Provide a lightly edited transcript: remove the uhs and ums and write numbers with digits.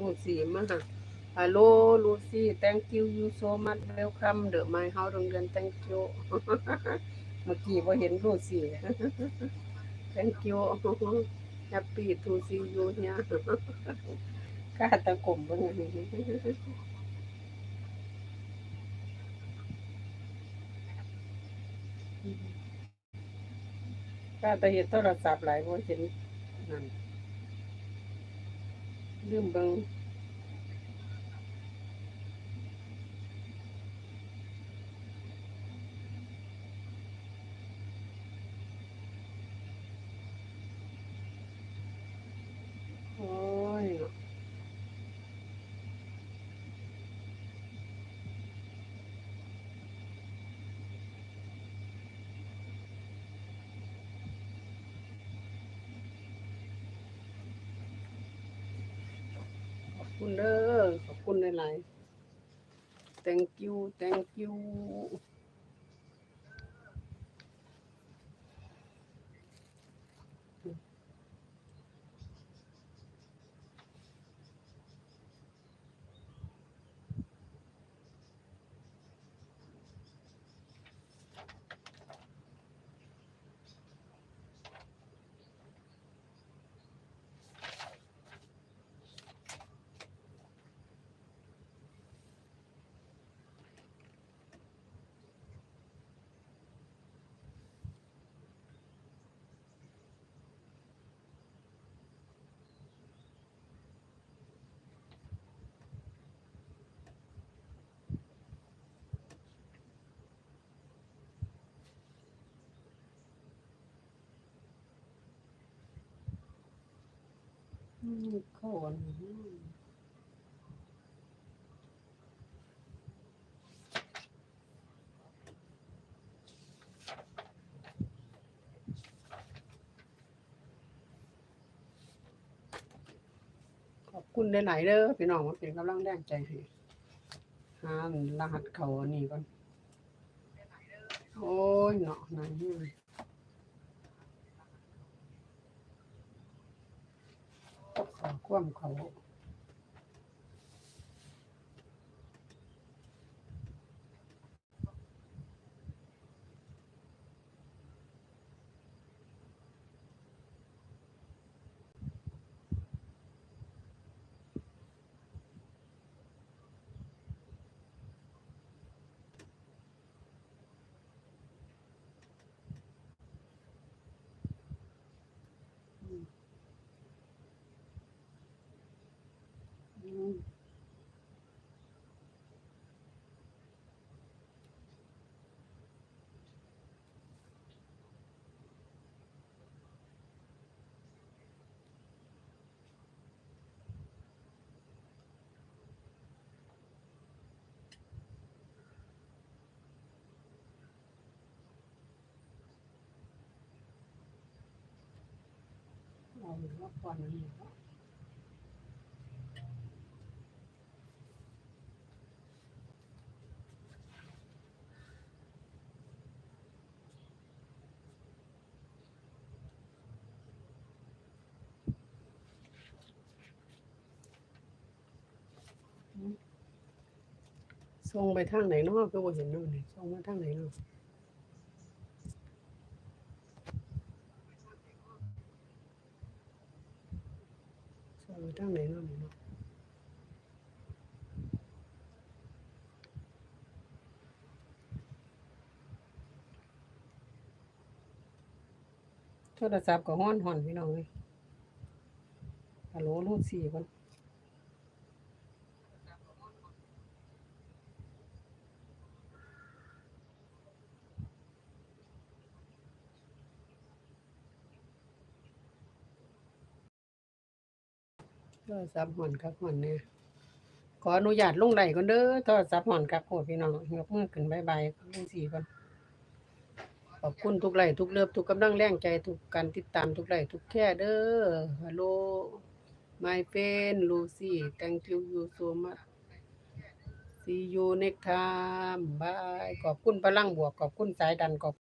Lucy มา Hello Lucy thank you so much welcome the my house โรงเรียน thank you เมื่อกี้บ่เห็น Lucy thank you happy to see you here กาตะกมเบิ่งอันนี้กาตะเฮ็ดโทรศัพท์หลายบ่เห็นนั่นลืมเบิ่งโอ้ยขอบคุณเด้อขอบคุณหลายๆ thank you คนขอบคุณหลายๆเด้อพี่น้องมาเป็นกำลังแรงใจให้หารหัสเข้าอันนี้ก่อนโอ้ยเนาะนั่นขอความเขาเอาว่าก่อนนี้ส่งไปทางไหนเนาะคือบ่เห็นเนาะนี่ส่งมาทางไหนเนาะส่งไปทางไหนเนาะนี่เนาะโทรศัพท์ก็ฮ้อนๆพี่น้องเอ้ยฮัลโหลLucy ก่อนโทรศัพท์ฮ้อนคักฮ้อนแน่ขออนุญาตลงไลฟ์ก่อนเด้อโทรศัพท์ฮ้อนคักโพดพี่น้องยกมือขึ้นบ๊ายบายLucy ก่อนขอบคุณทุกไลค์ทุกเลิฟทุกกำลังแรงใจทุกการติดตามทุกไลค์ทุกแชร์เด้อฮัลโหล my friend Lucy thank you so much see you next time bye ขอบคุณพลังบวกขอบคุณสายดันขอบ